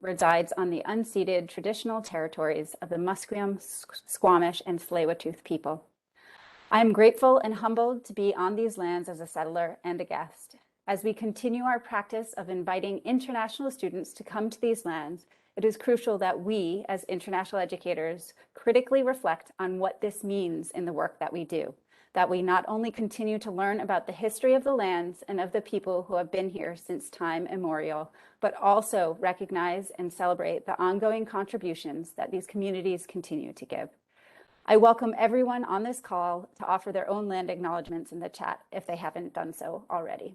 resides on the unceded traditional territories of the Musqueam, Squamish, and Tsleil-Waututh people. I am grateful and humbled to be on these lands as a settler and a guest. As we continue our practice of inviting international students to come to these lands, it is crucial that we, as international educators, critically reflect on what this means in the work that we do, that we not only continue to learn about the history of the lands and of the people who have been here since time immemorial, but also recognize and celebrate the ongoing contributions that these communities continue to give. I welcome everyone on this call to offer their own land acknowledgements in the chat if they haven't done so already.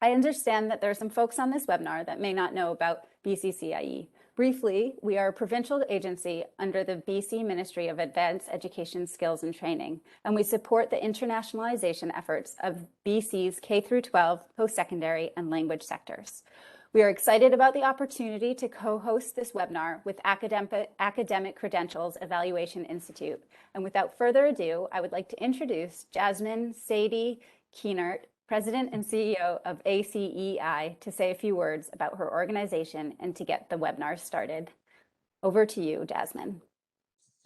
I understand that there are some folks on this webinar that may not know about BCCIE. Briefly, we are a provincial agency under the BC Ministry of Advanced Education, Skills and Training, and we support the internationalization efforts of BC's K-12, post-secondary and language sectors. We are excited about the opportunity to co-host this webinar with Academic Credentials Evaluation Institute. And without further ado, I would like to introduce Jasmin Saidi-Kuehnert, President and CEO of ACEI, to say a few words about her organization and to get the webinar started. Over to you, Jasmin.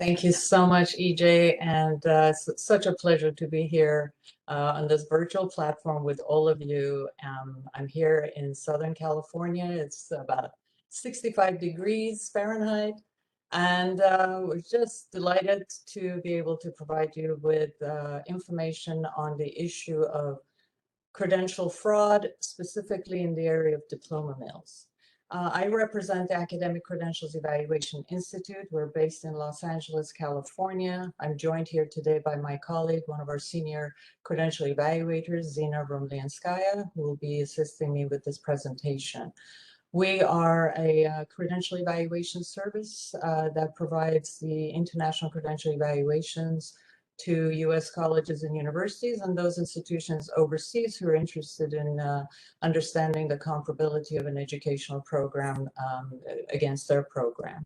Thank you so much, EJ, and it's such a pleasure to be here on this virtual platform with all of you. I'm here in Southern California. It's about 65 degrees Fahrenheit, and we're just delighted to be able to provide you with information on the issue of credential fraud, specifically in the area of diploma mills. I represent the Academic Credentials Evaluation Institute. We're based in Los Angeles, California. I'm joined here today by my colleague, one of our senior credential evaluators, Zina Rumleanscaia, who will be assisting me with this presentation. We are a credential evaluation service that provides the international credential evaluations to U.S. colleges and universities and those institutions overseas who are interested in understanding the comparability of an educational program against their program.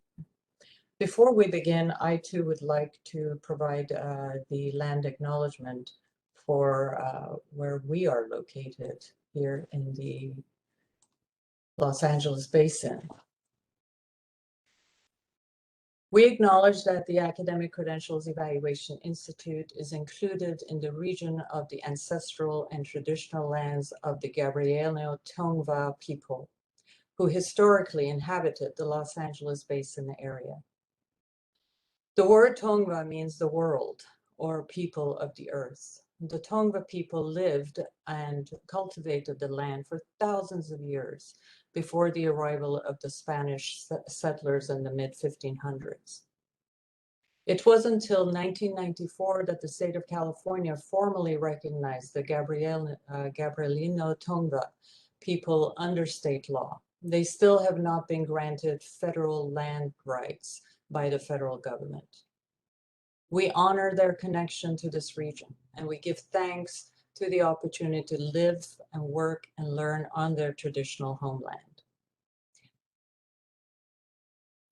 Before we begin, I too would like to provide the land acknowledgement for where we are located here in the Los Angeles Basin. We acknowledge that the Academic Credentials Evaluation Institute is included in the region of the ancestral and traditional lands of the Gabrielino-Tongva people, who historically inhabited the Los Angeles Basin area. The word Tongva means the world, or people of the earth. The Tongva people lived and cultivated the land for thousands of years before the arrival of the Spanish settlers in the mid-1500s. It was until 1994 that the state of California formally recognized the Gabrielino Tongva people under state law. They still have not been granted federal land rights by the federal government. We honor their connection to this region, and we give thanks to the opportunity to live and work and learn on their traditional homeland.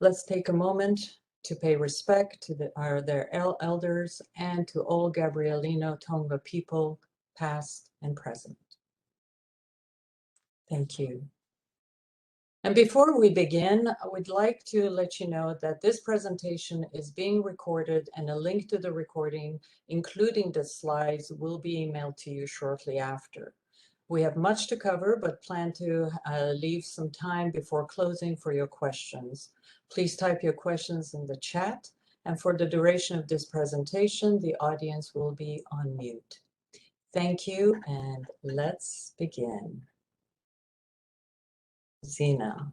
Let's take a moment to pay respect to their elders and to all Gabrielino Tongva people, past and present. Thank you. And before we begin, I would like to let you know that this presentation is being recorded and a link to the recording, including the slides, will be emailed to you shortly after. We have much to cover, but plan to leave some time before closing for your questions. Please type your questions in the chat, and for the duration of this presentation, the audience will be on mute. Thank you, and let's begin. Zina.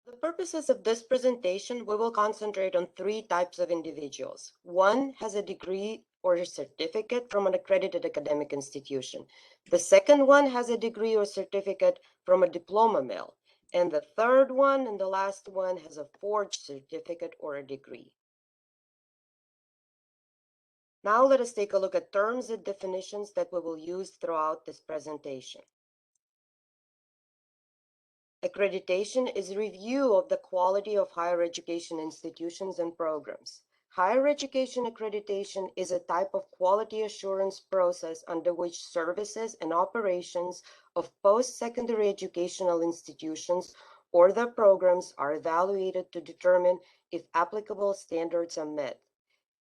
For the purposes of this presentation, we will concentrate on three types of individuals. One has a degree or a certificate from an accredited academic institution. The second one has a degree or certificate from a diploma mill. And the third one and the last one has a forged certificate or a degree. Now let us take a look at terms and definitions that we will use throughout this presentation. Accreditation is review of the quality of higher education institutions and programs. Higher education accreditation is a type of quality assurance process under which services and operations of post-secondary educational institutions or their programs are evaluated to determine if applicable standards are met.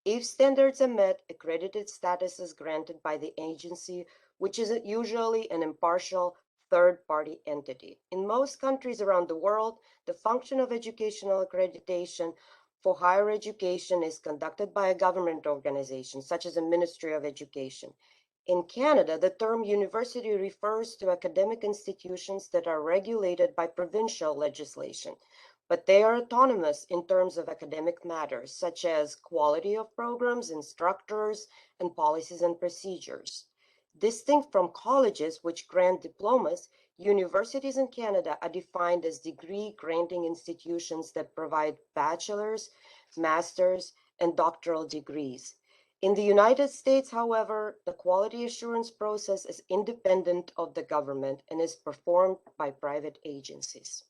If standards are met, accredited status is granted by the agency, which is usually an impartial third-party entity. In most countries around the world, the function of educational accreditation for higher education is conducted by a government organization, such as a Ministry of Education. In Canada, the term university refers to academic institutions that are regulated by provincial legislation, but they are autonomous in terms of academic matters, such as quality of programs, instructors, and policies and procedures. Distinct from colleges, which grant diplomas, universities in Canada are defined as degree-granting institutions that provide bachelor's, master's, and doctoral degrees. In the United States, however, the quality assurance process is independent of the government and is performed by private agencies.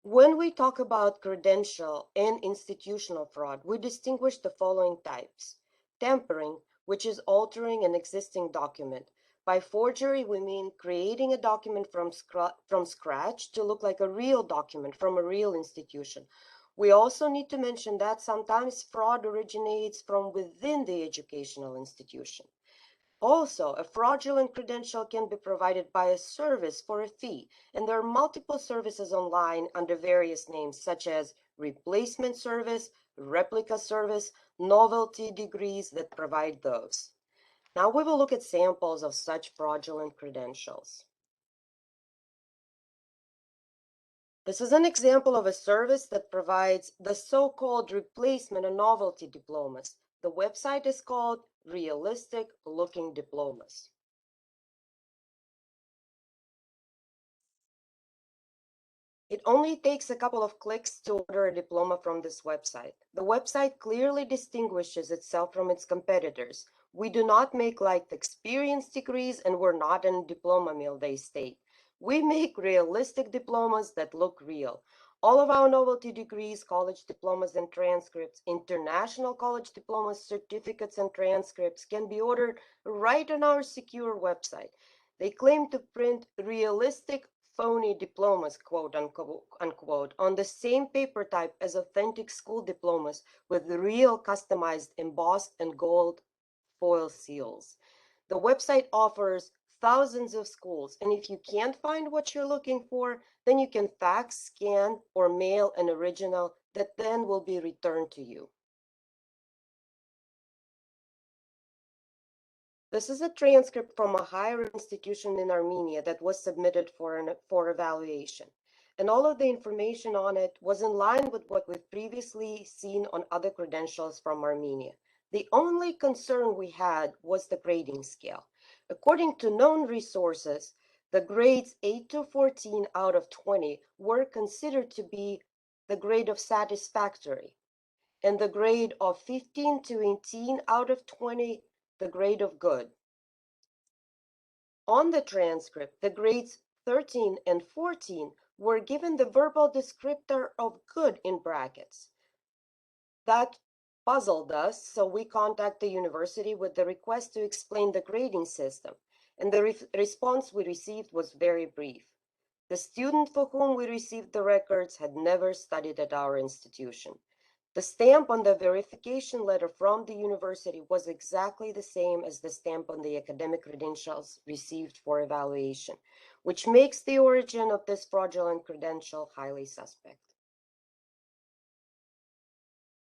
When we talk about credential and institutional fraud, we distinguish the following types. Tampering, which is altering an existing document. By forgery, we mean creating a document from scratch to look like a real document from a real institution. We also need to mention that sometimes fraud originates from within the educational institution. Also, a fraudulent credential can be provided by a service for a fee, and there are multiple services online under various names, such as replacement service, replica service, novelty degrees that provide those. Now we will look at samples of such fraudulent credentials. This is an example of a service that provides the so-called replacement and novelty diplomas. The website is called Realistic Looking Diplomas. It only takes a couple of clicks to order a diploma from this website. The website clearly distinguishes itself from its competitors. We do not make life experience degrees, and we're not in a diploma mill, they state. We make realistic diplomas that look real. All of our novelty degrees, college diplomas and transcripts, international college diplomas, certificates and transcripts can be ordered right on our secure website. They claim to print realistic phony diplomas, quote unquote, on the same paper type as authentic school diplomas with real customized embossed and gold foil seals. The website offers thousands of schools, and if you can't find what you're looking for, then you can fax, scan, or mail an original that then will be returned to you. This is a transcript from a higher institution in Armenia that was submitted for evaluation. And all of the information on it was in line with what we've previously seen on other credentials from Armenia. The only concern we had was the grading scale. According to known resources, the grades 8 to 14 out of 20 were considered to be the grade of satisfactory, and the grade of 15 to 18 out of 20, the grade of good. On the transcript, the grades 13 and 14 were given the verbal descriptor of good in brackets. That puzzled us, so we contacted the university with the request to explain the grading system, and the response we received was very brief. The student for whom we received the records had never studied at our institution. The stamp on the verification letter from the university was exactly the same as the stamp on the academic credentials received for evaluation, which makes the origin of this fraudulent credential highly suspect.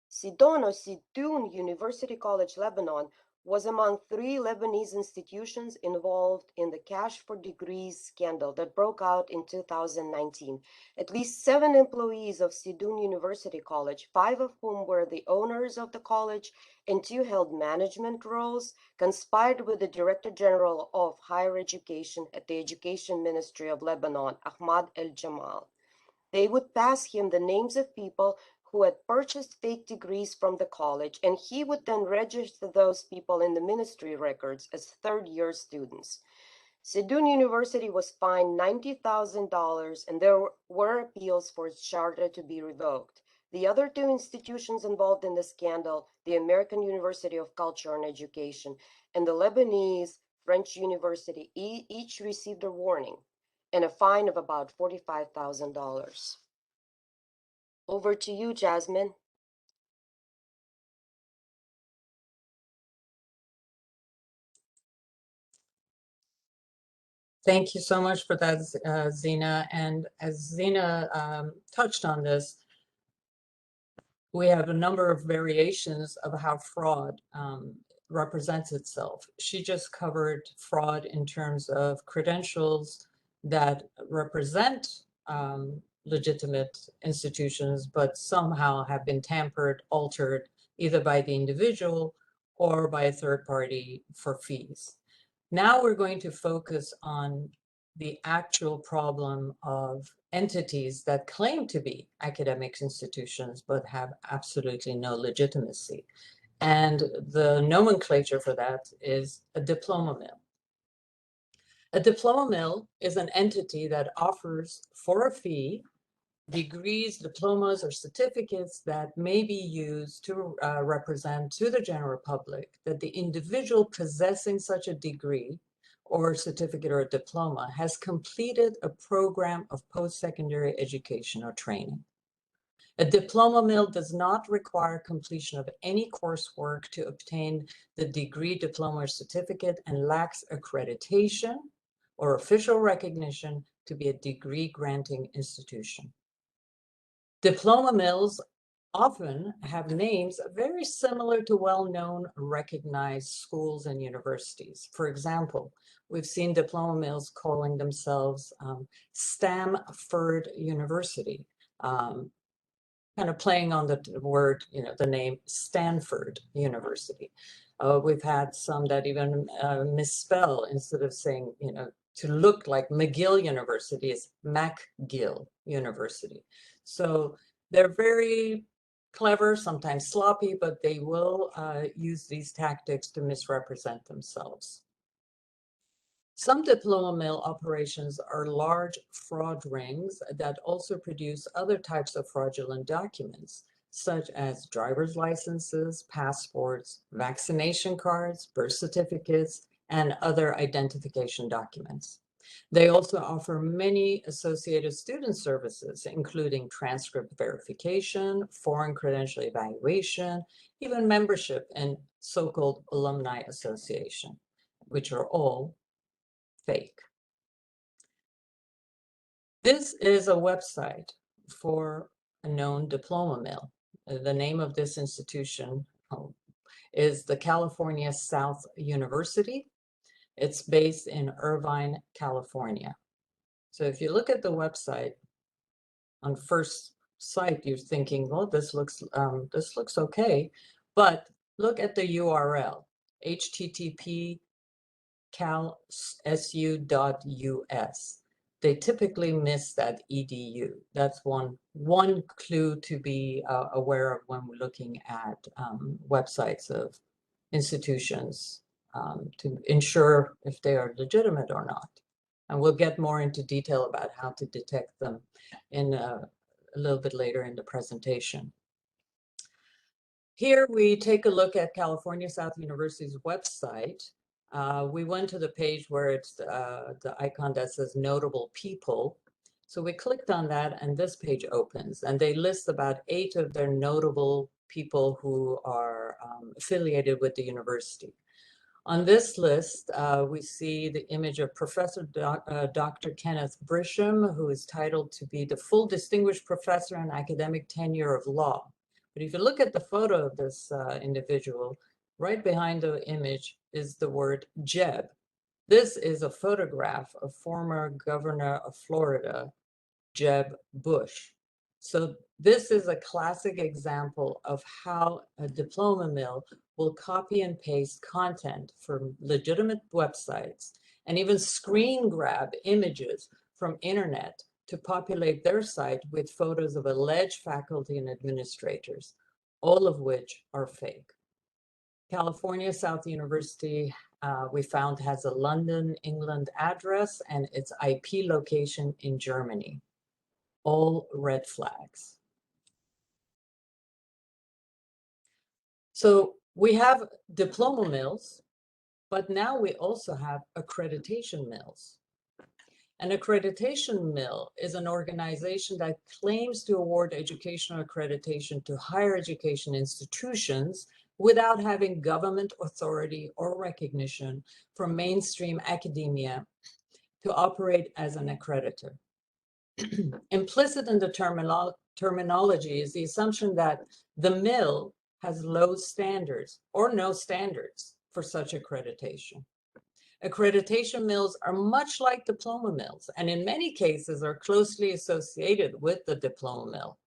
Sidon University College Lebanon was among 3 Lebanese institutions involved in the Cash for Degrees scandal that broke out in 2019. At least 7 employees of Sidon University College, 5 of whom were the owners of the college and 2 held management roles, conspired with the Director General of Higher Education at the Education Ministry of Lebanon, Ahmad El-Jamal. They would pass him the names of people who had purchased fake degrees from the college, and he would then register those people in the ministry records as third-year students. Saidi University was fined $90,000 and there were appeals for its charter to be revoked. The other two institutions involved in the scandal, the American University of Culture and Education and the Lebanese French University, each received a warning and a fine of about $45,000. Over to you, Jasmin. Thank you so much for that, Zina. And as Zina touched on this, we have a number of variations of how fraud represents itself. She just covered fraud in terms of credentials that represent legitimate institutions, but somehow have been tampered, altered, either by the individual or by a third party for fees. Now we're going to focus on the actual problem of entities that claim to be academic institutions but have absolutely no legitimacy. And the nomenclature for that is a diploma mill. A diploma mill is an entity that offers, for a fee, degrees, diplomas, or certificates that may be used to represent to the general public that the individual possessing such a degree or certificate or a diploma has completed a program of post-secondary education or training. A diploma mill does not require completion of any coursework to obtain the degree, diploma, or certificate and lacks accreditation or official recognition to be a degree-granting institution. Diploma mills often have names very similar to well-known recognized schools and universities. For example, we've seen diploma mills calling themselves Stanford University, kind of playing on the word, the name Stanford University. We've had some that even misspell instead of saying, to look like McGill University is McGill University. So they're very clever, sometimes sloppy, but they will use these tactics to misrepresent themselves. Some diploma mill operations are large fraud rings that also produce other types of fraudulent documents, such as driver's licenses, passports, vaccination cards, birth certificates, and other identification documents. They also offer many associated student services, including transcript verification, foreign credential evaluation, even membership in so-called alumni association, which are all fake. This is a website for a known diploma mill. The name of this institution is the California South University. It's based in Irvine, California. So if you look at the website on first sight, you're thinking, well, this looks okay, but look at the URL, http calsu.us. They typically miss that edu. That's one clue to be aware of when we're looking at websites of institutions to ensure if they are legitimate or not. And we'll get more into detail about how to detect them in a little bit later in the presentation. Here we take a look at California South University's website. We went to the page where it's the icon that says notable people. So we clicked on that and this page opens and they list about 8 of their notable people who are affiliated with the university. On this list, we see the image of Professor Dr. Kenneth Brisham, who is titled to be the full distinguished professor in academic tenure of law. But if you look at the photo of this individual, right behind the image is the word Jeb. This is a photograph of former governor of Florida, Jeb Bush. So this is a classic example of how a diploma mill will copy and paste content from legitimate websites and even screen grab images from internet to populate their site with photos of alleged faculty and administrators, all of which are fake. California South University we found has a London, England address and its IP location in Germany. All red flags. So we have diploma mills, but now we also have accreditation mills. An accreditation mill is an organization that claims to award educational accreditation to higher education institutions without having government authority or recognition from mainstream academia to operate as an accreditor. Implicit in the terminology is the assumption that the mill has low standards or no standards for such accreditation. Accreditation mills are much like diploma mills, and in many cases are closely associated with the diploma mill.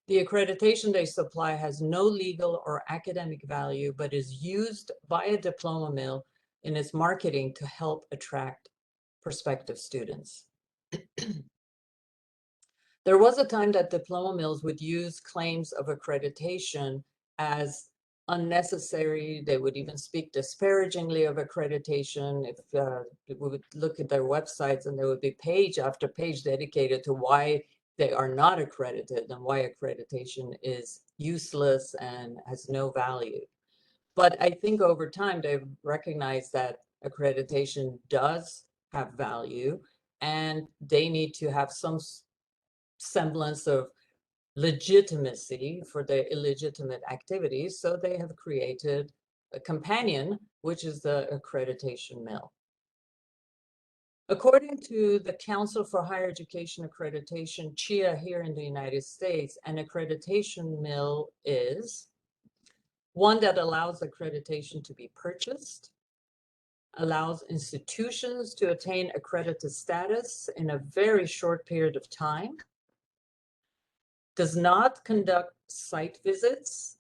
The accreditation they supply has no legal or academic value, but is used by a diploma mill in its marketing to help attract prospective students. There was a time that diploma mills would use claims of accreditation as unnecessary. They would even speak disparagingly of accreditation. If we would look at their websites, and there would be page after page dedicated to why they are not accredited and why accreditation is useless and has no value. But I think over time they've recognized that accreditation does have value, and they need to have some semblance of legitimacy for their illegitimate activities. So they have created a companion, which is the accreditation mill. According to the Council for Higher Education Accreditation, CHIA here in the United States, an accreditation mill is one that allows accreditation to be purchased, allows institutions to attain accredited status in a very short period of time, does not conduct site visits,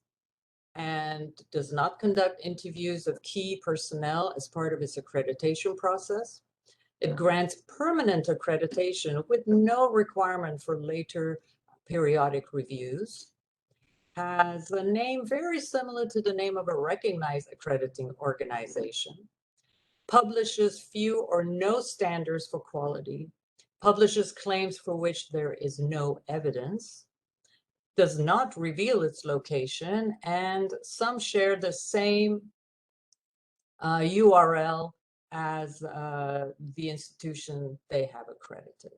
and does not conduct interviews of key personnel as part of its accreditation process. It grants permanent accreditation with no requirement for later periodic reviews, has a name very similar to the name of a recognized accrediting organization, publishes few or no standards for quality, publishes claims for which there is no evidence, does not reveal its location, and some share the same URL as the institution they have accredited.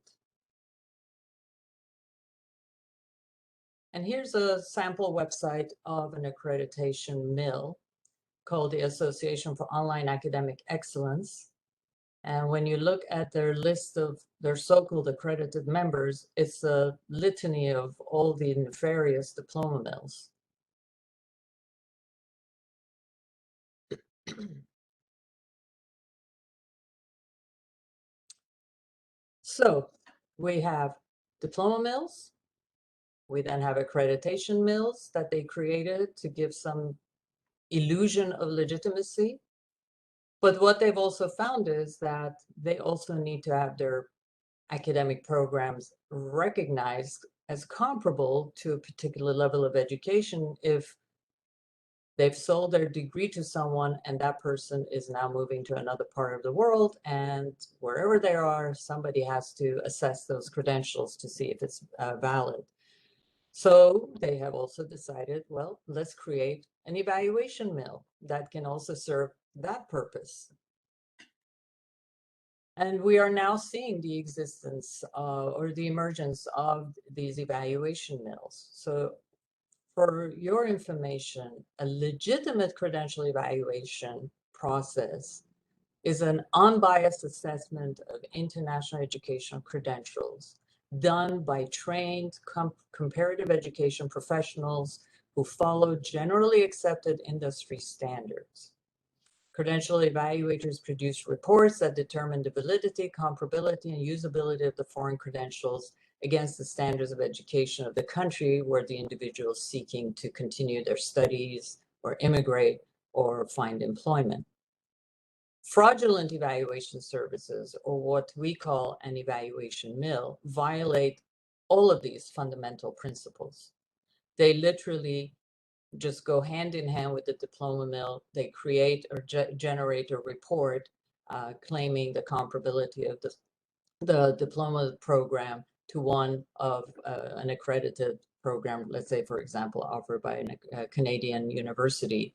And here's a sample website of an accreditation mill called the Association for Online Academic Excellence. And when you look at their list of their so-called accredited members, it's a litany of all the nefarious diploma mills. So we have diploma mills. We then have accreditation mills that they created to give some illusion of legitimacy. But what they've also found is that they also need to have their academic programs recognized as comparable to a particular level of education if they've sold their degree to someone and that person is now moving to another part of the world, and wherever they are, somebody has to assess those credentials to see if it's valid. So they have also decided, well, let's create an evaluation mill that can also serve that purpose. And we are now seeing the existence or the emergence of these evaluation mills. So for your information, a legitimate credential evaluation process is an unbiased assessment of international educational credentials done by trained comparative education professionals who follow generally accepted industry standards. Credential evaluators produce reports that determine the validity, comparability, and usability of the foreign credentials against the standards of education of the country where the individual is seeking to continue their studies or immigrate or find employment. Fraudulent evaluation services, or what we call an evaluation mill, violate all of these fundamental principles. They literally just go hand in hand with the diploma mill. They create or generate a report claiming the comparability of the diploma program to one of an accredited program, let's say, for example, offered by a Canadian university.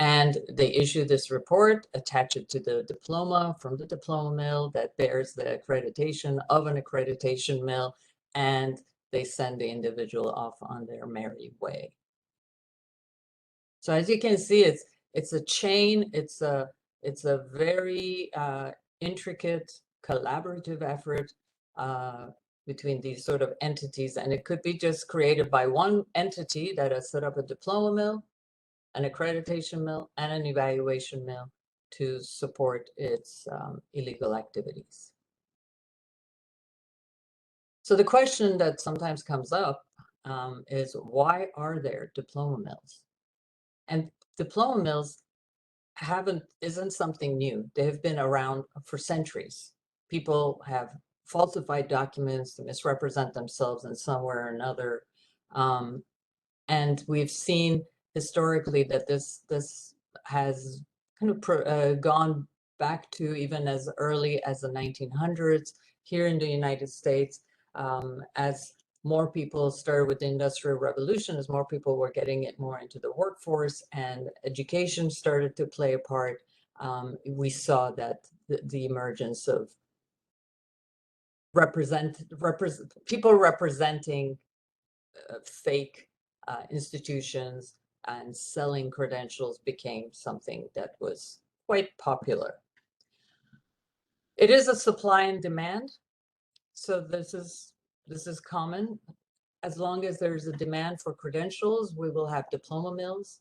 And they issue this report, attach it to the diploma from the diploma mill that bears the accreditation of an accreditation mill, and they send the individual off on their merry way. So as you can see, it's a chain. It's a very intricate collaborative effort between these sort of entities, and it could be just created by one entity that has set up a diploma mill, an accreditation mill, and an evaluation mill to support its illegal activities. So the question that sometimes comes up is, why are there diploma mills? And diploma mills isn't something new. They have been around for centuries. People have falsified documents to misrepresent themselves in some way or another. And we've seen historically that this has kind of gone back to even as early as the 1900s here in the United States, as more people started with the Industrial Revolution, as more people were getting it more into the workforce and education started to play a part. We saw that the emergence of people representing fake institutions and selling credentials became something that was quite popular. It is a supply and demand, so this is common. As long as there's a demand for credentials, we will have diploma mills.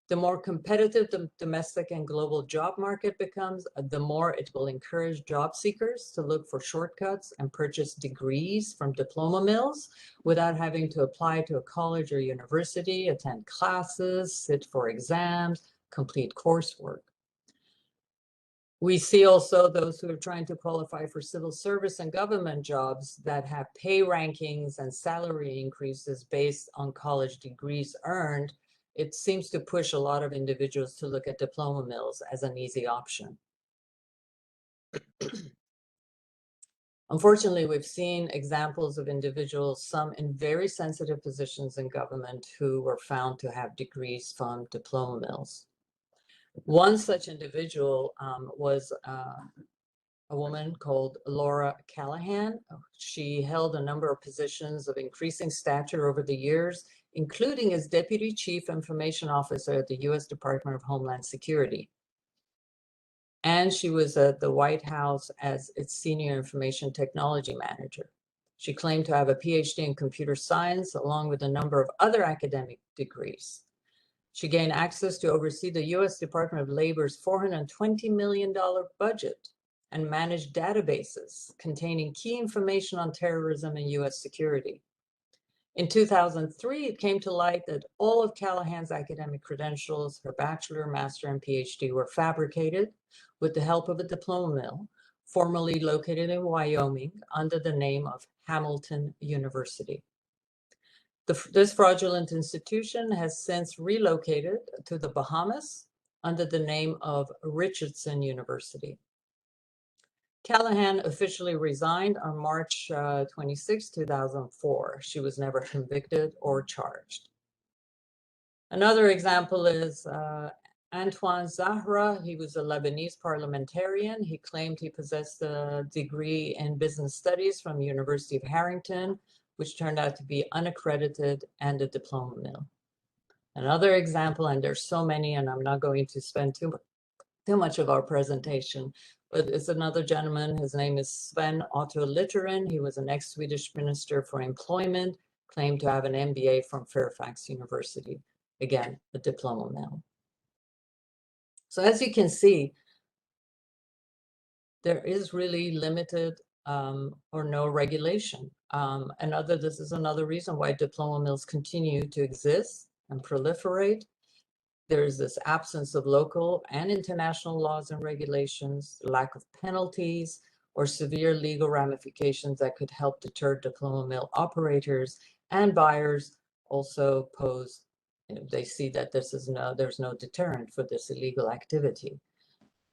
The more competitive the domestic and global job market becomes, the more it will encourage job seekers to look for shortcuts and purchase degrees from diploma mills without having to apply to a college or university, attend classes, sit for exams, complete coursework. We see also those who are trying to qualify for civil service and government jobs that have pay rankings and salary increases based on college degrees earned. It seems to push a lot of individuals to look at diploma mills as an easy option. Unfortunately, we've seen examples of individuals, some in very sensitive positions in government, who were found to have degrees from diploma mills. One such individual was a woman called Laura Callahan. She held a number of positions of increasing stature over the years, including as Deputy Chief Information Officer at the U.S. Department of Homeland Security. And she was at the White House as its Senior Information Technology Manager. She claimed to have a PhD in computer science, along with a number of other academic degrees. She gained access to oversee the U.S. Department of Labor's $420 million budget and managed databases containing key information on terrorism and U.S. security. In 2003, it came to light that all of Callahan's academic credentials, her bachelor, master, and PhD, were fabricated with the help of a diploma mill, formerly located in Wyoming under the name of Hamilton University. This fraudulent institution has since relocated to the Bahamas under the name of Richardson University. Callahan officially resigned on March 26, 2004. She was never convicted or charged. Another example is Antoine Zahra. He was a Lebanese parliamentarian. He claimed he possessed a degree in business studies from the University of Harrington, which turned out to be unaccredited and a diploma mill. Another example, and there's so many, and I'm not going to spend too much of our presentation, but it's another gentleman. His name is Sven Otto Littorin. He was an ex-Swedish Minister for Employment, claimed to have an MBA from Fairfax University. Again, a diploma mill. So as you can see, there is really limited or no regulation. This is another reason why diploma mills continue to exist and proliferate. There is this absence of local and international laws and regulations, lack of penalties, or severe legal ramifications that could help deter diploma mill operators, and buyers also pose they see that there's no deterrent for this illegal activity.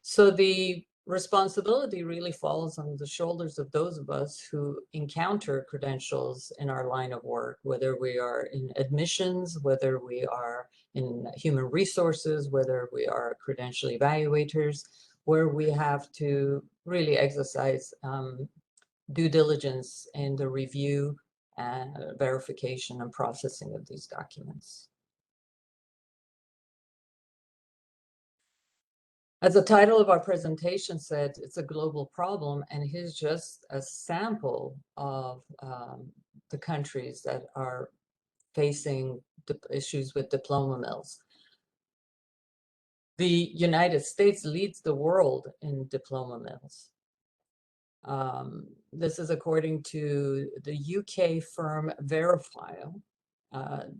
So the responsibility really falls on the shoulders of those of us who encounter credentials in our line of work, whether we are in admissions, whether we are in human resources, whether we are credential evaluators, where we have to really exercise due diligence in the review and verification and processing of these documents. As the title of our presentation said, it's a global problem, and here's just a sample of the countries that are facing issues with diploma mills. The United States leads the world in diploma mills. This is according to the UK firm Verifile.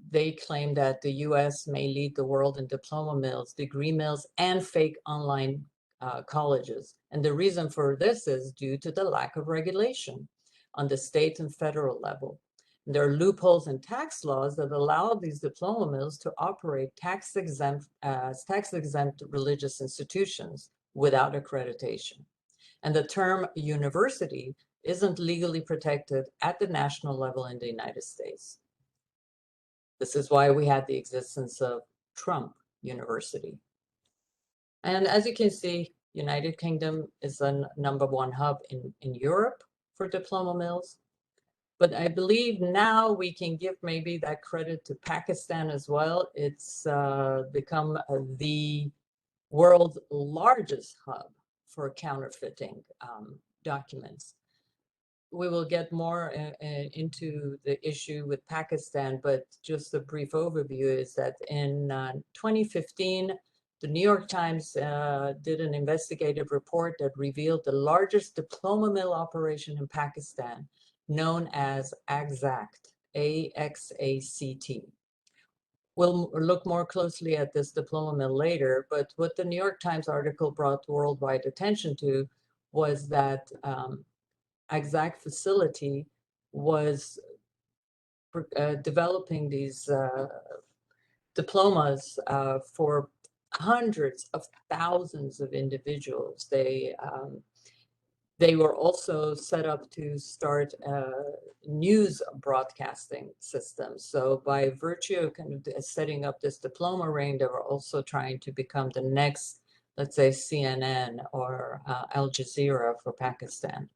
They claim that the US may lead the world in diploma mills, degree mills, and fake online colleges. And the reason for this is due to the lack of regulation on the state and federal level. And there are loopholes in tax laws that allow these diploma mills to operate tax-exempt religious institutions without accreditation. And the term university isn't legally protected at the national level in the United States. This is why we had the existence of Trump University. And as you can see, United Kingdom is the #1 hub in Europe for diploma mills. But I believe now we can give maybe that credit to Pakistan as well. It's become the world's largest hub for counterfeiting documents. We will get more into the issue with Pakistan, but just a brief overview is that in 2015, the New York Times did an investigative report that revealed the largest diploma mill operation in Pakistan, known as ACT, A-X-A-C-T. We'll look more closely at this diploma mill later, but what the New York Times article brought worldwide attention to was that ACT facility was developing these diplomas for hundreds of thousands of individuals. They were also set up to start a news broadcasting system. So by virtue of kind of setting up this diploma ring, they were also trying to become the next, let's say, CNN or Al Jazeera for Pakistan.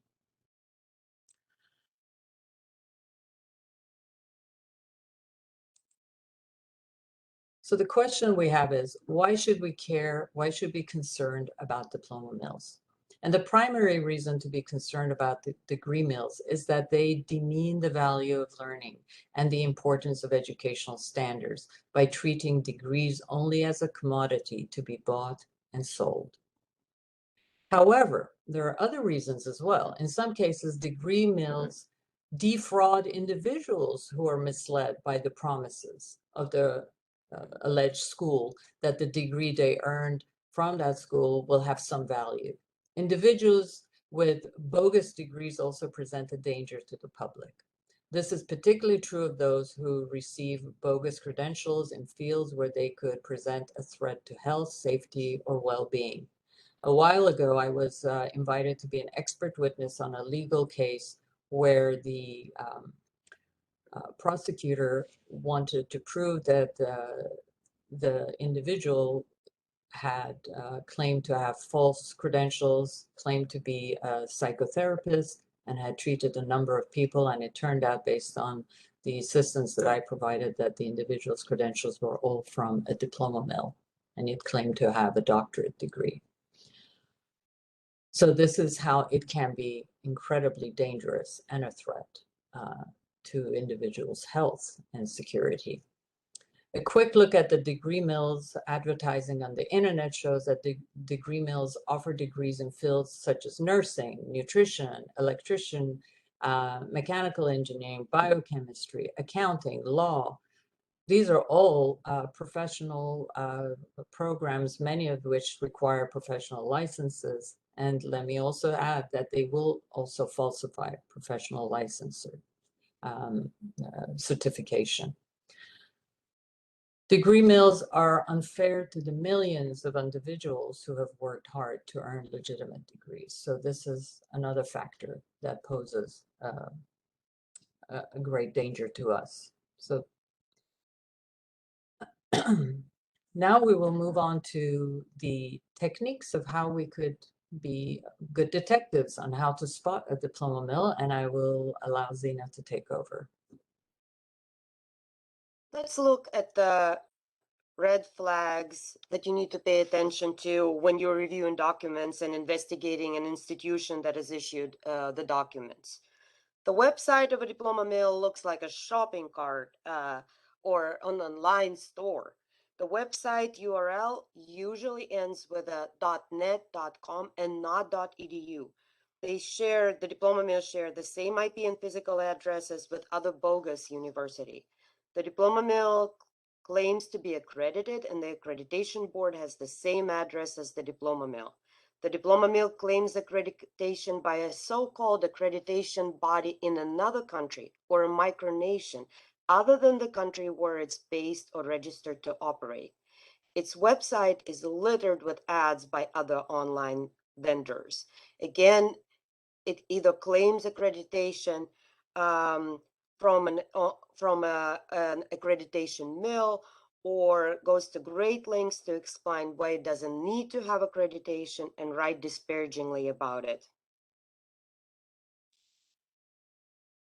So the question we have is, why should we care? Why should we be concerned about diploma mills? And the primary reason to be concerned about the degree mills is that they demean the value of learning and the importance of educational standards by treating degrees only as a commodity to be bought and sold. However, there are other reasons as well. In some cases, degree mills defraud individuals who are misled by the promises of the alleged school that the degree they earned from that school will have some value. Individuals with bogus degrees also present a danger to the public. This is particularly true of those who receive bogus credentials in fields where they could present a threat to health, safety, or well-being. A while ago, I was invited to be an expert witness on a legal case where the prosecutor wanted to prove that the individual had claimed to have false credentials, claimed to be a psychotherapist, and had treated a number of people. And it turned out, based on the assistance that I provided, that the individual's credentials were all from a diploma mill, and it claimed to have a doctorate degree. So this is how it can be incredibly dangerous and a threat to individuals' health and security. A quick look at the degree mills advertising on the internet shows that the degree mills offer degrees in fields such as nursing, nutrition, electrician, mechanical engineering, biochemistry, accounting, law. These are all professional programs, many of which require professional licenses. And let me also add that they will also falsify professional license certification. Degree mills are unfair to the millions of individuals who have worked hard to earn legitimate degrees. So this is another factor that poses a great danger to us. So now we will move on to the techniques of how we could be good detectives on how to spot a diploma mill, and I will allow Zina to take over. Let's look at the red flags that you need to pay attention to when you're reviewing documents and investigating an institution that has issued the documents. The website of a diploma mill looks like a shopping cart or an online store. The website URL usually ends with a .net, .com, and not .edu. The diploma mills share the same IP and physical addresses with other bogus university. The diploma mill claims to be accredited, and the accreditation board has the same address as the diploma mill. The diploma mill claims accreditation by a so-called accreditation body in another country or a micronation other than the country where it's based or registered to operate. Its website is littered with ads by other online vendors. Again, it either claims accreditation from an accreditation mill or goes to great lengths to explain why it doesn't need to have accreditation and write disparagingly about it.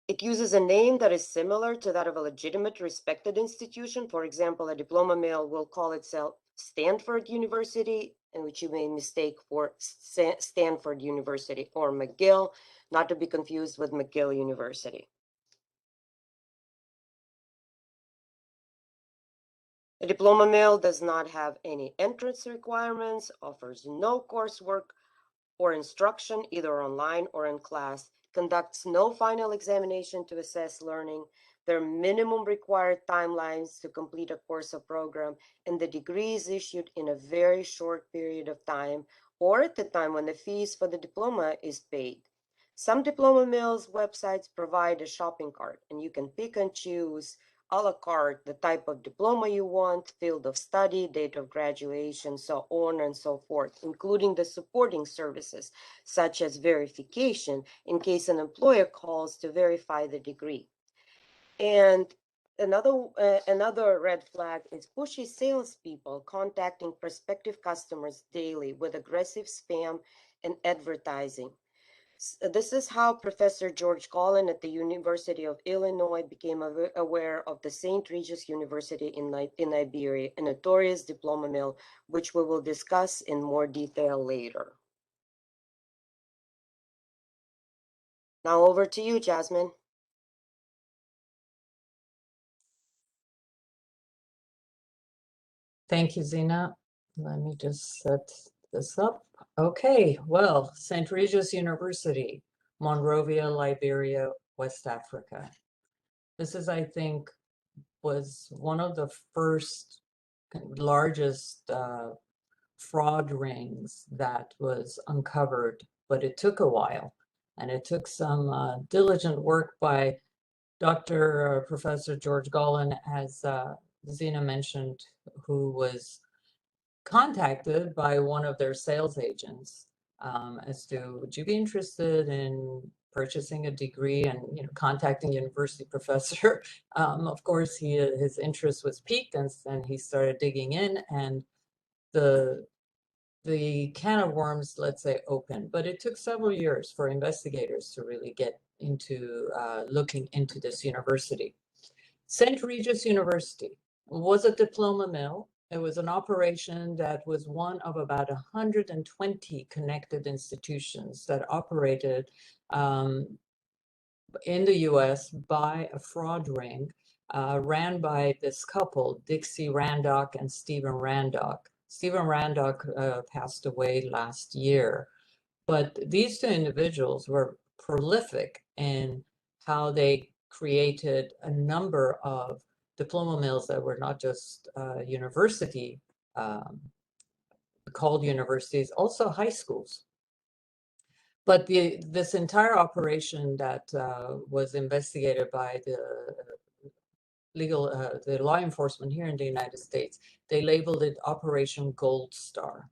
It uses a name that is similar to that of a legitimate, respected institution. For example, a diploma mill will call itself Stanford University, and which you may mistake for Stanford University, or McGill, not to be confused with McGill University. The diploma mill does not have any entrance requirements, offers no coursework or instruction, either online or in class, conducts no final examination to assess learning. There are minimum required timelines to complete a course or program, and the degree is issued in a very short period of time, or at the time when the fees for the diploma is paid. Some diploma mills websites provide a shopping cart, and you can pick and choose a la carte the type of diploma you want, field of study, date of graduation, so on and so forth, including the supporting services, such as verification in case an employer calls to verify the degree. And another red flag is pushy salespeople contacting prospective customers daily with aggressive spam and advertising. This is how Professor George Collin at the University of Illinois became aware of the St. Regis University in Iberia, a notorious diploma mill, which we will discuss in more detail later. Now over to you, Jasmin. Thank you, Zina. Let me just set this up. Okay, well, St. Regis University, Monrovia, Liberia, West Africa. This is, I think, was one of the first largest fraud rings that was uncovered, but it took a while, and it took some diligent work by Professor George Collin, as Zina mentioned, who was contacted by one of their sales agents as to, would you be interested in purchasing a degree, and contacting university professor. Of course, his interest was piqued, and he started digging in, and the can of worms, let's say, opened. But it took several years for investigators to really get into looking into this university. St. Regis University was a diploma mill. It was an operation that was one of about 120 connected institutions that operated in the US by a fraud ring ran by this couple, Dixie Randock and Stephen Randock. Stephen Randock passed away last year, but these two individuals were prolific in how they created a number of diploma mills that were not just university, called universities, also high schools. But this entire operation that was investigated by the the law enforcement here in the United States, they labeled it Operation Gold Star.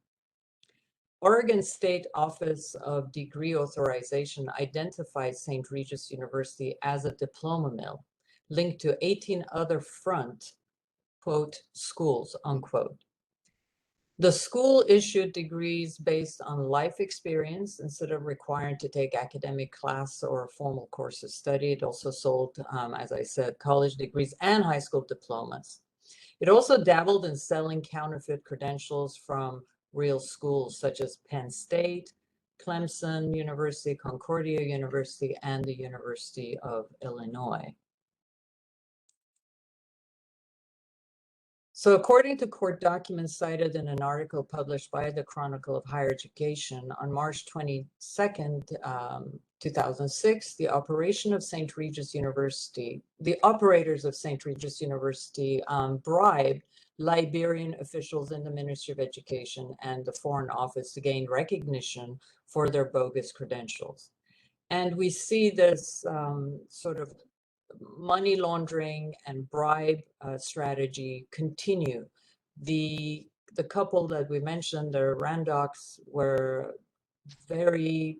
Oregon State Office of Degree Authorization identified St. Regis University as a diploma mill linked to 18 other front, quote, schools, unquote. The school issued degrees based on life experience instead of requiring to take academic class or formal course of study. It also sold, as I said, college degrees and high school diplomas. It also dabbled in selling counterfeit credentials from real schools such as Penn State, Clemson University, Concordia University, and the University of Illinois. So according to court documents cited in an article published by the Chronicle of Higher Education on March 22nd, 2006, the operation of St. Regis University, the operators of St. Regis University bribed Liberian officials in the Ministry of Education and the Foreign Office to gain recognition for their bogus credentials. And we see this sort of money laundering and bribe strategy continue. The couple that we mentioned, the Randocks, were very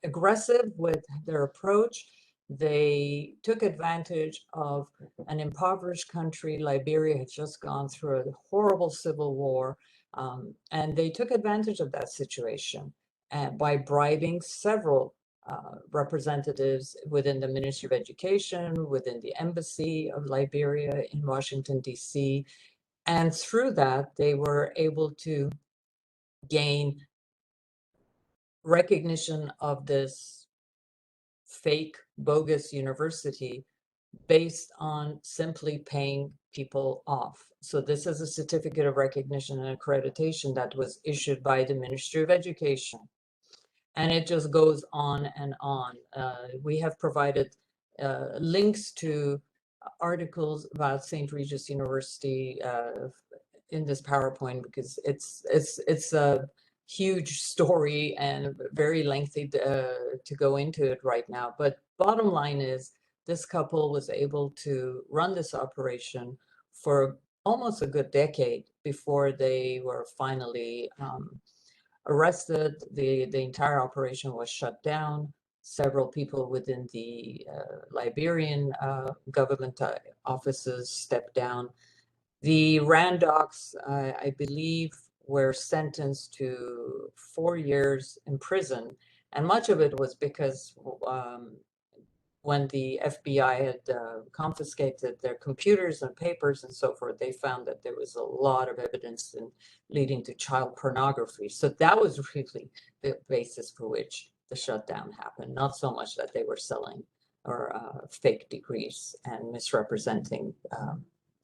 aggressive with their approach. They took advantage of an impoverished country. Liberia had just gone through a horrible civil war, and they took advantage of that situation by bribing several representatives within the Ministry of Education, within the Embassy of Liberia in Washington, D.C. And through that, they were able to gain recognition of this fake, bogus university based on simply paying people off. So this is a certificate of recognition and accreditation that was issued by the Ministry of Education. And it just goes on and on. We have provided links to articles about St. Regis University in this PowerPoint because it's a huge story and very lengthy to go into it right now. But bottom line is, this couple was able to run this operation for almost a good decade before they were finally arrested. The entire operation was shut down. Several people within the Liberian government offices stepped down. The Randocks, I believe, were sentenced to 4 years in prison, and much of it was because when the FBI had confiscated their computers and papers and so forth, they found that there was a lot of evidence leading to child pornography. So that was really the basis for which the shutdown happened, not so much that they were selling or fake degrees and misrepresenting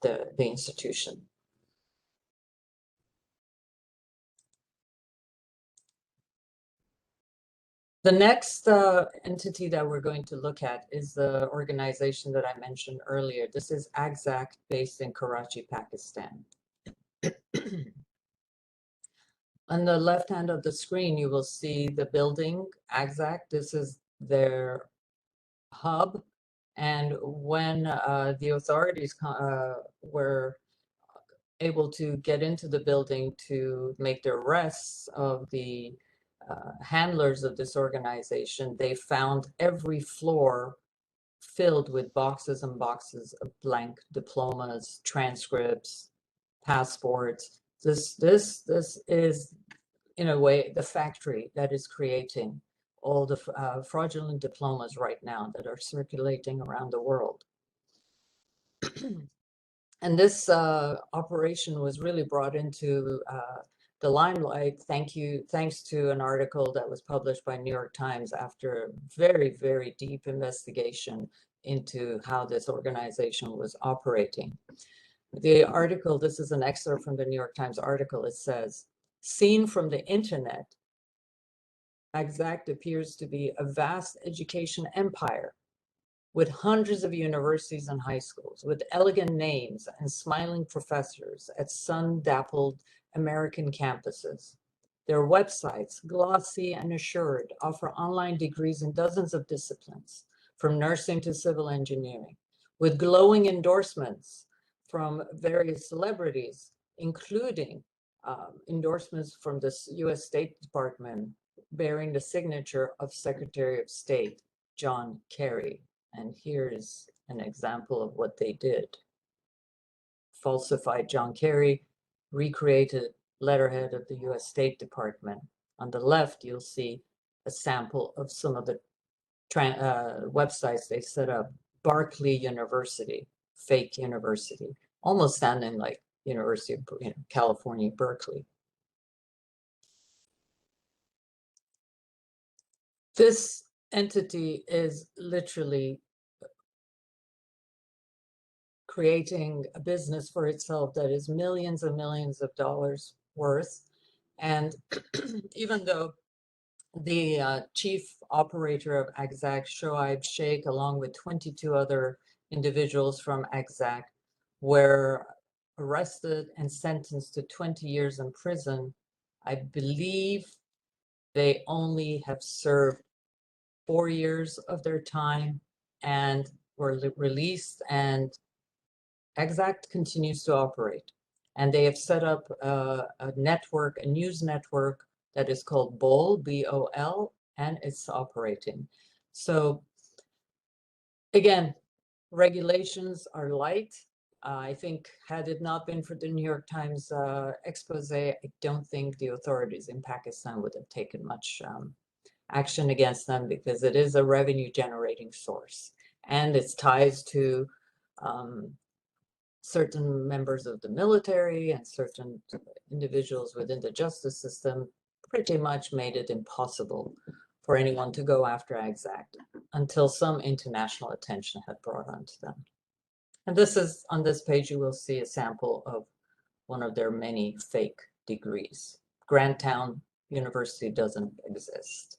the institution. The next entity that we're going to look at is the organization that I mentioned earlier. This is ACEI, based in Karachi, Pakistan. On the left hand of the screen, you will see the building, ACEI. This is their hub. And when the authorities were able to get into the building to make the arrests of the handlers of this organization, they found every floor filled with boxes and boxes of blank diplomas, transcripts, passports. This is, in a way, the factory that is creating all the fraudulent diplomas right now that are circulating around the world. And this operation was really brought into the limelight thanks to an article that was published by New York Times after a very, very deep investigation into how this organization was operating. The article, this is an excerpt from the New York Times article. It says, "Seen from the internet, ACEI appears to be a vast education empire with hundreds of universities and high schools, with elegant names and smiling professors at sun-dappled American campuses. Their websites, glossy and assured, offer online degrees in dozens of disciplines, from nursing to civil engineering, with glowing endorsements from various celebrities, including endorsements from the US State Department bearing the signature of Secretary of State John Kerry. And here's an example of what they did. Falsified John Kerry, recreated letterhead of the US State Department. On the left, you'll see a sample of some of the websites they set up. Berkeley University, fake university, almost sounding like University of California, Berkeley. This entity is literally creating a business for itself that is millions and millions of dollars worth. And even though the chief operator of ACEI, Shoaib Sheikh, along with 22 other individuals from ACEI, were arrested and sentenced to 20 years in prison, I believe they only have served 4 years of their time and were released, and ACEI continues to operate. And they have set up a network, a news network that is called BOL, B-O-L, and it's operating. So again, regulations are light. I think had it not been for the New York Times expose, I don't think the authorities in Pakistan would have taken much action against them, because it is a revenue generating source. And its ties to certain members of the military and certain individuals within the justice system pretty much made it impossible for anyone to go after ACEI until some international attention had brought onto them. And this is, on this page, you will see a sample of one of their many fake degrees. Grandtown University doesn't exist.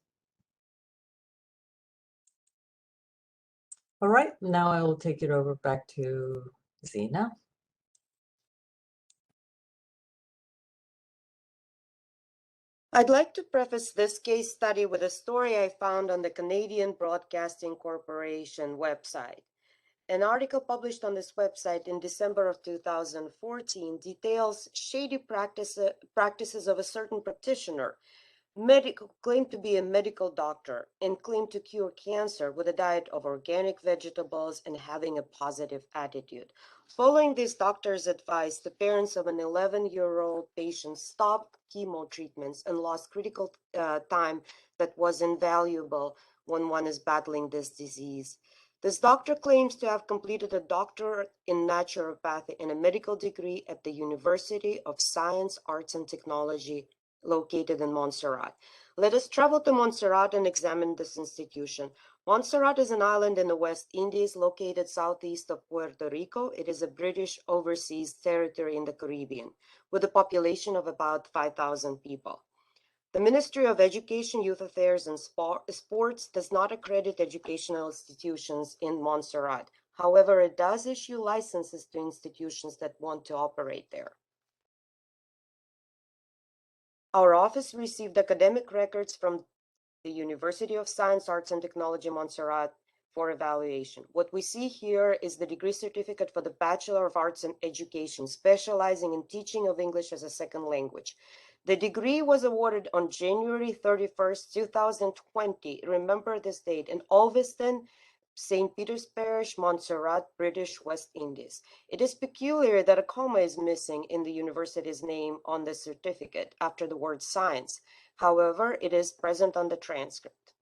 All right, now I will take it over back to Zina. I'd like to preface this case study with a story I found on the Canadian Broadcasting Corporation website. An article published on this website in December of 2014 details shady practices of a certain practitioner, claimed to be a medical doctor and claimed to cure cancer with a diet of organic vegetables and having a positive attitude. Following this doctor's advice, the parents of an 11-year-old patient stopped chemo treatments and lost critical time that was invaluable when one is battling this disease. This doctor claims to have completed a doctorate in naturopathy and a medical degree at the University of Science, Arts, and Technology located in Montserrat. Let us travel to Montserrat and examine this institution. Montserrat is an island in the West Indies located southeast of Puerto Rico. It is a British overseas territory in the Caribbean with a population of about 5,000 people. The Ministry of Education, Youth Affairs, and Sports does not accredit educational institutions in Montserrat. However, it does issue licenses to institutions that want to operate there. Our office received academic records from the University of Science, Arts, and Technology, Montserrat for evaluation. What we see here is the degree certificate for the Bachelor of Arts in Education, specializing in teaching of English as a second language. The degree was awarded on January 31st, 2020. Remember this date in Ulverston, St. Peter's Parish, Montserrat, British West Indies. It is peculiar that a comma is missing in the university's name on the certificate after the word science. However, it is present on the transcript.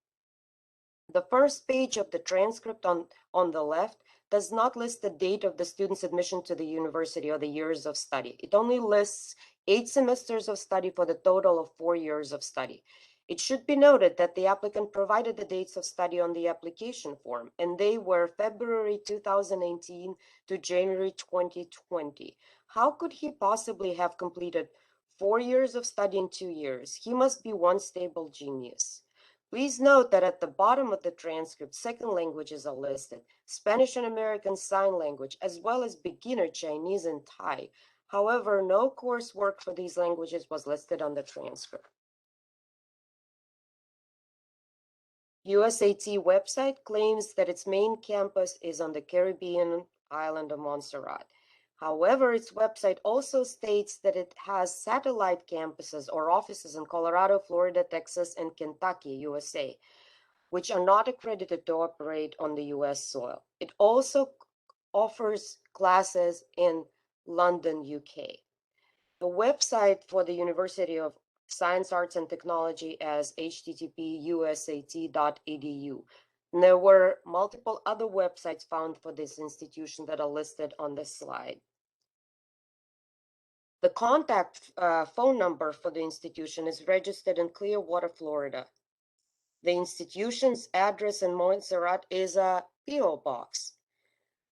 The first page of the transcript on the left does not list the date of the student's admission to the university or the years of study. It only lists 8 semesters of study for the total of 4 years of study. It should be noted that the applicant provided the dates of study on the application form, and they were February 2018 to January 2020. How could he possibly have completed 4 years of study in 2 years? He must be one stable genius. Please note that at the bottom of the transcript, second languages are listed, Spanish and American Sign Language, as well as beginner Chinese and Thai. However, no coursework for these languages was listed on the transcript. USAT website claims that its main campus is on the Caribbean island of Montserrat. However, its website also states that it has satellite campuses or offices in Colorado, Florida, Texas, and Kentucky, USA, which are not accredited to operate on the US soil. It also offers classes in London, UK. The website for the University of Science, Arts, and Technology as http://usat.edu. And there were multiple other websites found for this institution that are listed on this slide. The contact phone number for the institution is registered in Clearwater, Florida. The institution's address in Montserrat is a P.O. box.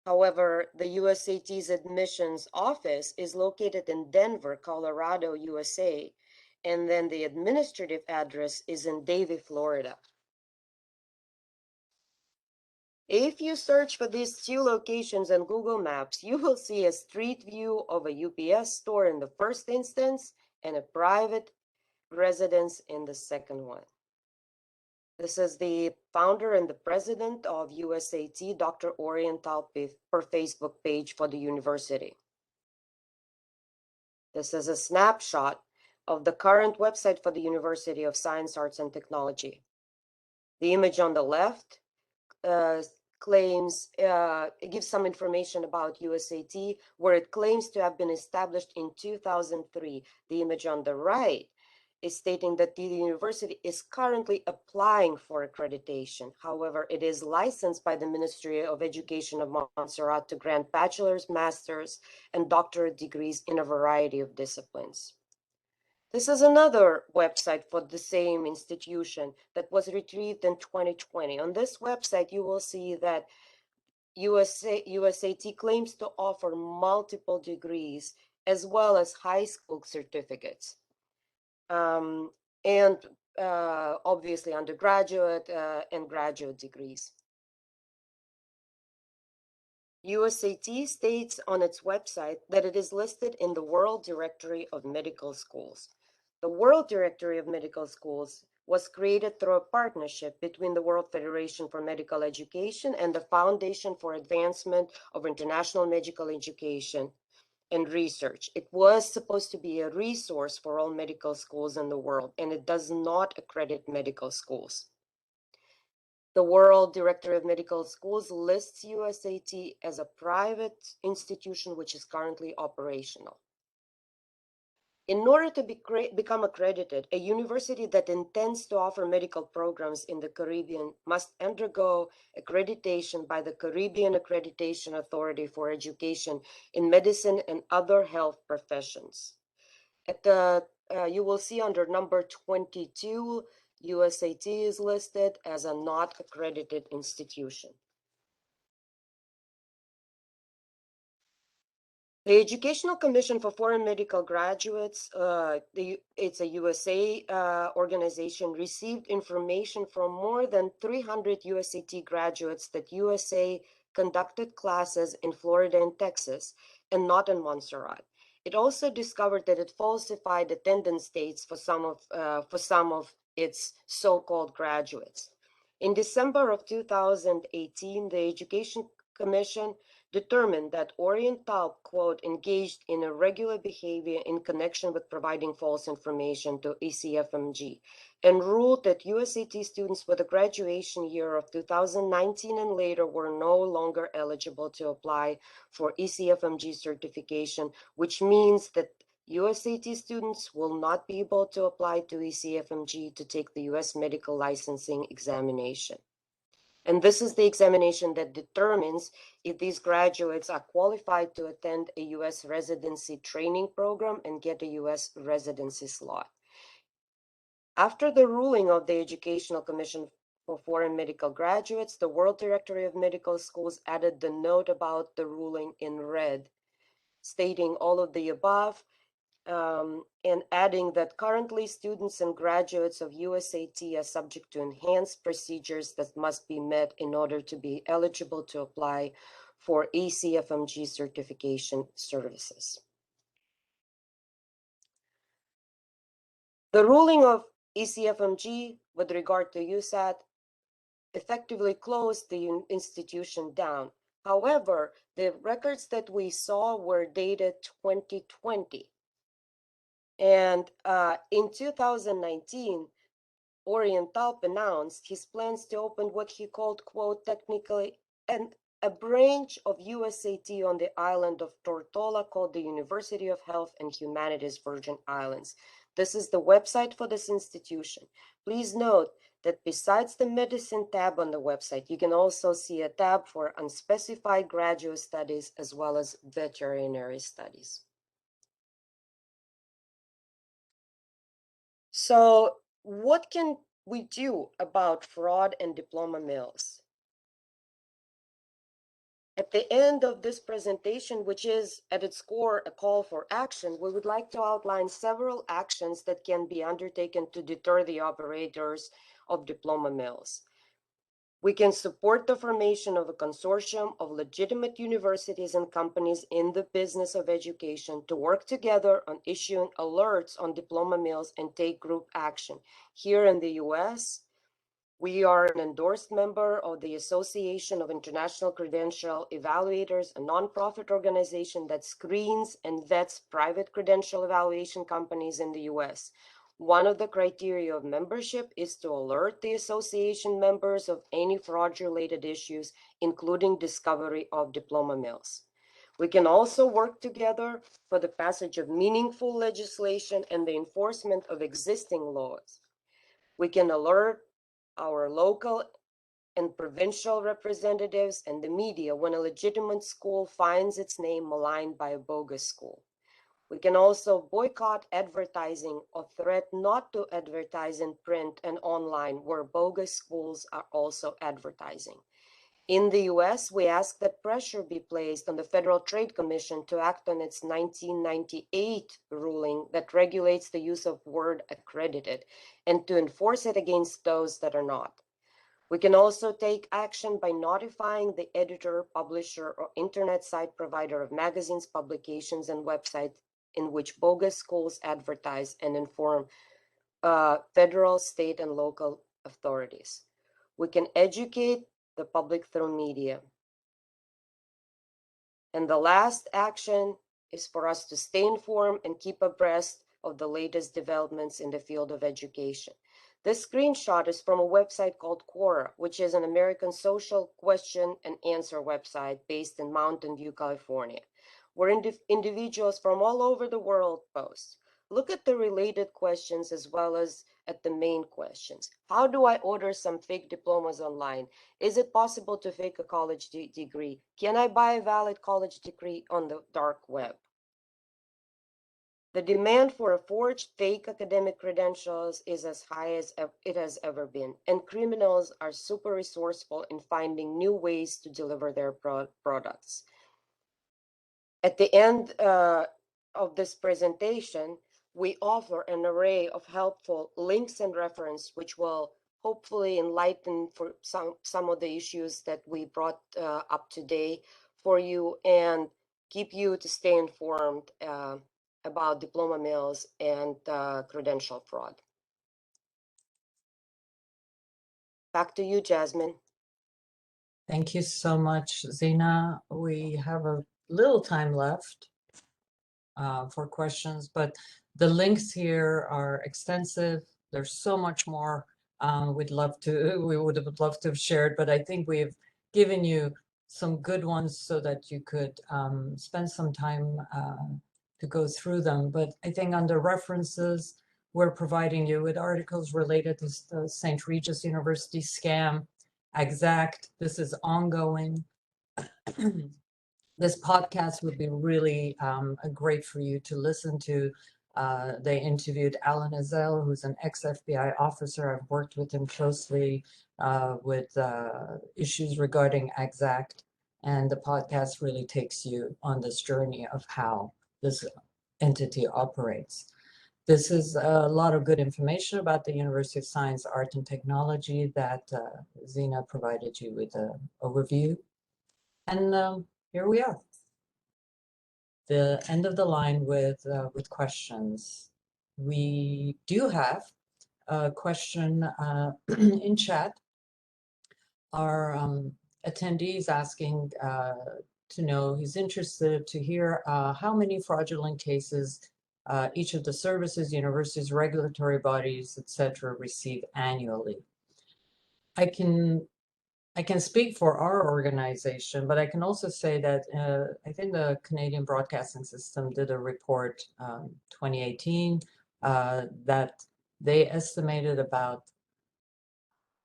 However, the USAT's admissions office is located in Denver, Colorado, USA, and then the administrative address is in Davie, Florida. If you search for these two locations on Google Maps, you will see a street view of a UPS store in the first instance and a private residence in the second one. This is the founder and the president of USAT, Dr. Oriental, per Facebook page for the university. This is a snapshot of the current website for the University of Science, Arts, and Technology. The image on the left it gives some information about USAT, where it claims to have been established in 2003. The image on the right is stating that the university is currently applying for accreditation. However, it is licensed by the Ministry of Education of Montserrat to grant bachelor's, master's, and doctorate degrees in a variety of disciplines. This is another website for the same institution that was retrieved in 2020. On this website, you will see that USAT claims to offer multiple degrees as well as high school certificates. And obviously undergraduate and graduate degrees. USAT states on its website that it is listed in the World Directory of Medical Schools. The World Directory of Medical Schools was created through a partnership between the World Federation for Medical Education and the Foundation for Advancement of International Medical Education and Research. It was supposed to be a resource for all medical schools in the world, and it does not accredit medical schools. The World Directory of Medical Schools lists USAT as a private institution which is currently operational. In order to become accredited, a university that intends to offer medical programs in the Caribbean must undergo accreditation by the Caribbean Accreditation Authority for Education in Medicine and Other Health Professions. You will see under number 22, USAT is listed as a not accredited institution. The Educational Commission for Foreign Medical Graduates, it's a USA organization, received information from more than 300 USAT graduates that USA conducted classes in Florida and Texas and not in Montserrat. It also discovered that it falsified attendance dates for some of its so-called graduates. In December of 2018, the Education Commission determined that Oriental, quote, engaged in irregular behavior in connection with providing false information to ECFMG, and ruled that USAT students with a graduation year of 2019 and later were no longer eligible to apply for ECFMG certification, which means that USAT students will not be able to apply to ECFMG to take the US medical licensing examination. And this is the examination that determines if these graduates are qualified to attend a U.S. residency training program and get a U.S. residency slot. After the ruling of the Educational Commission for Foreign Medical Graduates, the World Directory of Medical Schools added the note about the ruling in red, stating all of the above, and adding that currently students and graduates of USAT are subject to enhanced procedures that must be met in order to be eligible to apply for ECFMG certification services. The ruling of ECFMG with regard to USAT effectively closed the institution down. However, the records that we saw were dated 2020. And in 2019, Orientalp announced his plans to open what he called, quote, technically, a branch of USAT on the island of Tortola called the University of Health and Humanities Virgin Islands. This is the website for this institution. Please note that besides the medicine tab on the website, you can also see a tab for unspecified graduate studies as well as veterinary studies. So what can we do about fraud and diploma mills? At the end of this presentation, which is at its core a call for action, we would like to outline several actions that can be undertaken to deter the operators of diploma mills. We can support the formation of a consortium of legitimate universities and companies in the business of education to work together on issuing alerts on diploma mills and take group action. Here in the US, we are an endorsed member of the Association of International Credential Evaluators, a nonprofit organization that screens and vets private credential evaluation companies in the US. One of the criteria of membership is to alert the association members of any fraud-related issues, including discovery of diploma mills. We can also work together for the passage of meaningful legislation and the enforcement of existing laws. We can alert our local and provincial representatives and the media when a legitimate school finds its name maligned by a bogus school. We can also boycott advertising or threat not to advertise in print and online where bogus schools are also advertising. In the US, we ask that pressure be placed on the Federal Trade Commission to act on its 1998 ruling that regulates the use of word accredited and to enforce it against those that are not. We can also take action by notifying the editor, publisher, or internet site provider of magazines, publications, and websites in which bogus schools advertise and inform federal, state, and local authorities. We can educate the public through media. And the last action is for us to stay informed and keep abreast of the latest developments in the field of education. This screenshot is from a website called Quora, which is an American social question and answer website based in Mountain View, California, where individuals from all over the world post. Look at the related questions as well as at the main questions. How do I order some fake diplomas online? Is it possible to fake a college degree? Can I buy a valid college degree on the dark web? The demand for a forged fake academic credentials is as high as it has ever been, and criminals are super resourceful in finding new ways to deliver their products. At the end of this presentation, we offer an array of helpful links and reference, which will hopefully enlighten for some of the issues that we brought up today for you and keep you to stay informed about diploma mills and credential fraud. Back to you, Jasmin. Thank you so much, Zina. We have a little time left for questions, but the links here are extensive. There's so much more we would have loved to have shared, but I think we've given you some good ones so that you could spend some time to go through them. But I think under references, we're providing you with articles related to the St. Regis University scam, exact. This is ongoing. This podcast would be really great for you to listen to. They interviewed Alan Ezell, who's an ex-FBI officer. I've worked with him closely with issues regarding exact, and the podcast really takes you on this journey of how this entity operates. This is a lot of good information about the University of Science, Art, and Technology that Zina provided you with an overview. And here we are, the end of the line with questions. We do have a question in chat our attendees asking to know, he's interested to hear how many fraudulent cases each of the services, universities, regulatory bodies, etc., receive annually. I can speak for our organization, but I can also say that I think the Canadian Broadcasting System did a report 2018 that they estimated about,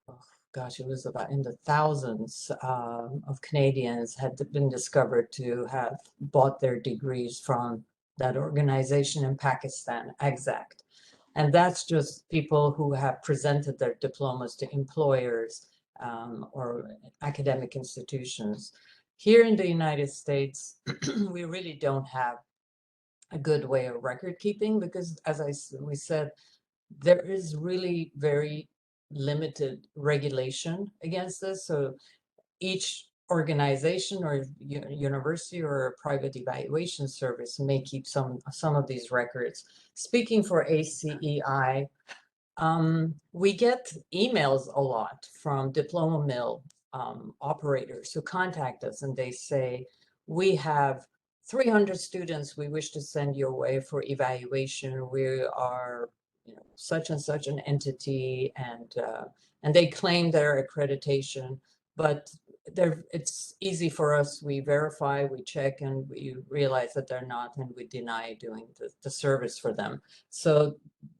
oh gosh, it was about in the thousands of Canadians had been discovered to have bought their degrees from that organization in Pakistan, exact. And that's just people who have presented their diplomas to employers or academic institutions. Here in the United States, we really don't have a good way of record keeping because, as we said, there is really very limited regulation against this. So each organization or university or a private evaluation service may keep some of these records. Speaking for ACEI, we get emails a lot from diploma mill operators who contact us and they say, we have 300 students we wish to send your way for evaluation. We are such and such an entity, and they claim their accreditation, but it's easy for us. We verify, we check, and we realize that they're not, and we deny doing the service for them. So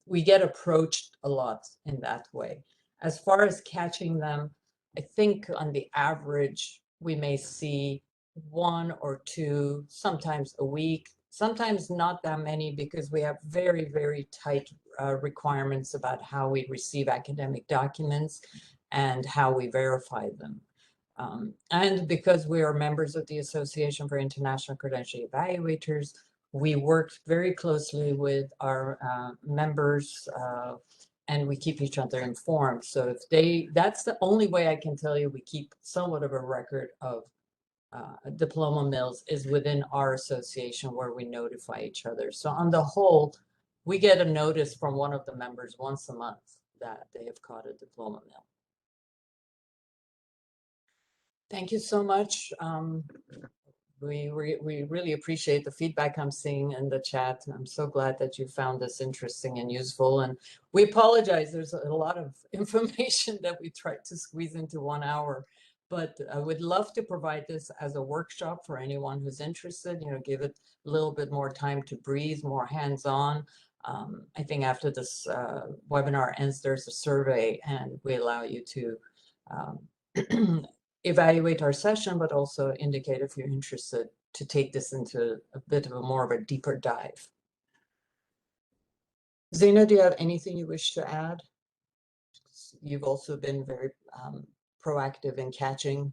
we get approached a lot in that way. As far as catching them, I think on the average, we may see 1 or 2, sometimes a week, sometimes not that many because we have very, very tight requirements about how we receive academic documents and how we verify them. And because we are members of the Association for International Credential Evaluators, we work very closely with our members and we keep each other informed. So that's the only way I can tell you we keep somewhat of a record of diploma mills is within our association where we notify each other. So on the whole, we get a notice from one of the members once a month that they have caught a diploma mill. Thank you so much. We really appreciate the feedback I'm seeing in the chat. I'm so glad that you found this interesting and useful. And we apologize, there's a lot of information that we tried to squeeze into 1 hour, but I would love to provide this as a workshop for anyone who's interested, give it a little bit more time to breathe, more hands-on. I think after this webinar ends, there's a survey and we allow you to evaluate our session, but also indicate if you're interested to take this into a bit of a more of a deeper dive. Zina, do you have anything you wish to add? You've also been very proactive in catching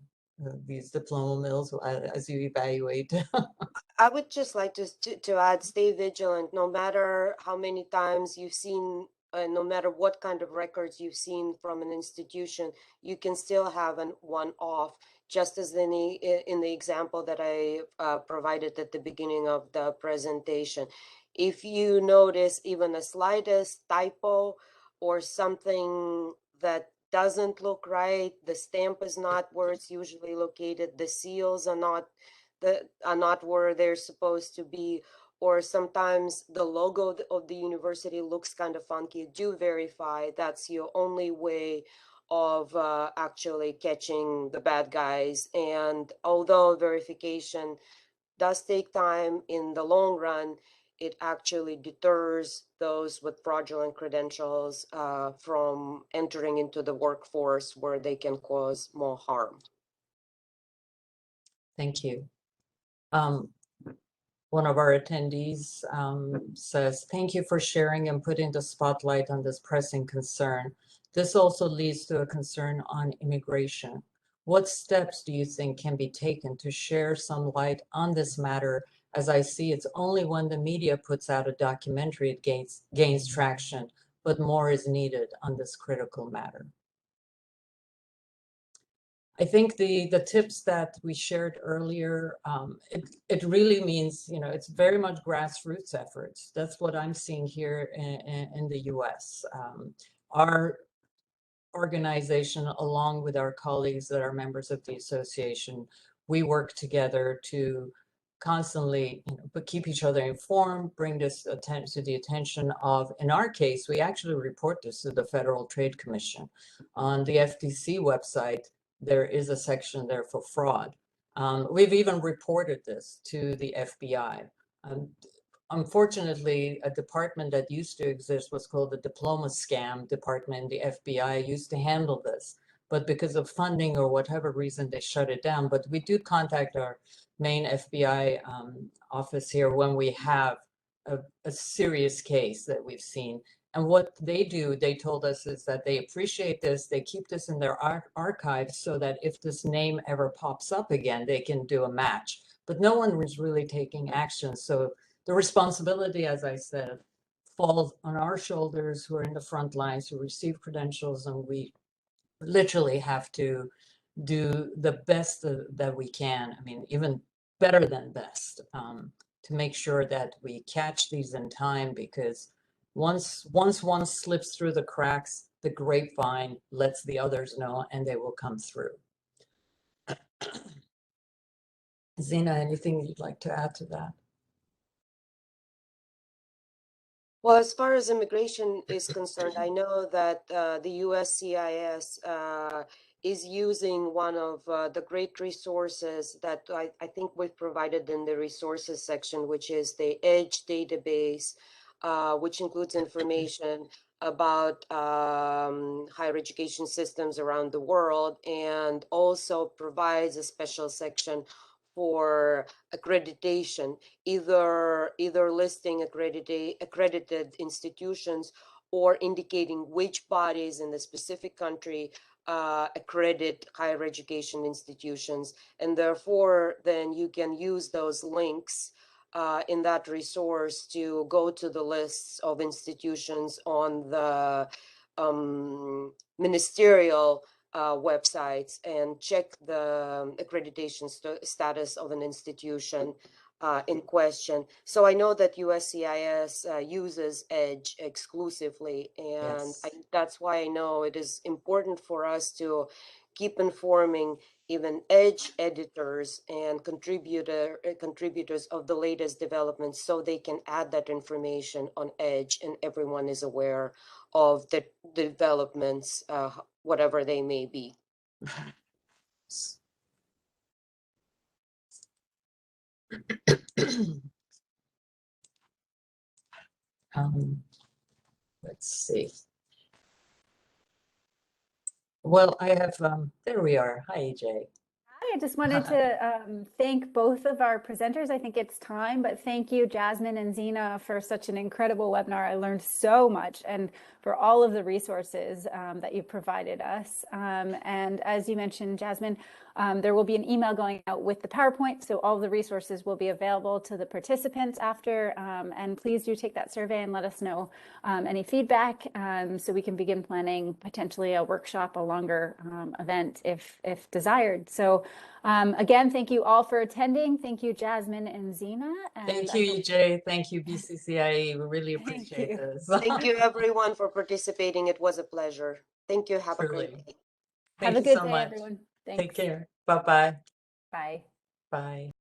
these diploma mills as you evaluate. I would just like to add, stay vigilant. No matter how many times you've seen, no matter what kind of records you've seen from an institution, you can still have an one-off, just as in the example that I provided at the beginning of the presentation. If you notice even the slightest typo or something that doesn't look right, the stamp is not where it's usually located, the seals are not where they're supposed to be, or sometimes the logo of the university looks kind of funky, do verify. That's your only way of actually catching the bad guys. And although verification does take time, in the long run, it actually deters those with fraudulent credentials from entering into the workforce where they can cause more harm. Thank you. One of our attendees says, thank you for sharing and putting the spotlight on this pressing concern. This also leads to a concern on immigration. What steps do you think can be taken to share some light on this matter? As I see, it's only when the media puts out a documentary it gains traction, but more is needed on this critical matter. I think the tips that we shared earlier, it really means, it's very much grassroots efforts. That's what I'm seeing here in the US. Our organization, along with our colleagues that are members of the association, we work together to constantly, but keep each other informed, bring this to the attention of, in our case, we actually report this to the Federal Trade Commission. On the FTC website, there is a section there for fraud. We've even reported this to the FBI. Unfortunately, a department that used to exist was called the Diploma Scam Department. The FBI used to handle this, but because of funding or whatever reason, they shut it down. But we do contact our main FBI office here when we have a serious case that we've seen. And what they do, they told us, is that they appreciate this. They keep this in their archives so that if this name ever pops up again, they can do a match. But no one was really taking action. So the responsibility, as I said, falls on our shoulders who are in the front lines, who receive credentials, and we literally have to do the best that we can. I mean, even better than best, to make sure that we catch these in time, because once one slips through the cracks, the grapevine lets the others know, and they will come through. Zina, anything you'd like to add to that? Well, as far as immigration is concerned, I know that the USCIS is using one of the great resources that I think we've provided in the resources section, which is the EDGE database, which includes information about higher education systems around the world, and also provides a special section for accreditation, either listing accredited institutions or indicating which bodies in the specific country accredit higher education institutions. And therefore, then you can use those links in that resource to go to the lists of institutions on the ministerial websites and check the accreditation status of an institution in question. So I know that USCIS uses EDGE exclusively, and Yes. that's why I know it is important for us to keep informing even EDGE editors and contributors of the latest developments, so they can add that information on EDGE and everyone is aware of the developments, whatever they may be. Let's see. Well, I have, there we are. Hi, EJ. I just wanted to thank both of our presenters. I think it's time, but thank you, Jasmin and Zina, for such an incredible webinar. I learned so much, and for all of the resources that you provided us. And as you mentioned, Jasmin, there will be an email going out with the PowerPoint, so all the resources will be available to the participants after. And please do take that survey and let us know any feedback, so we can begin planning potentially a workshop, a longer event if desired. So again, thank you all for attending. Thank you, Jasmin and Zina. And Thank you, EJ. Thank you, BCCIE. We really appreciate this. Thank you, everyone, for participating. It was a pleasure. Thank you. Have a great day. Have a good day, everyone. Thanks. Take care. Bye-bye. Bye. Bye.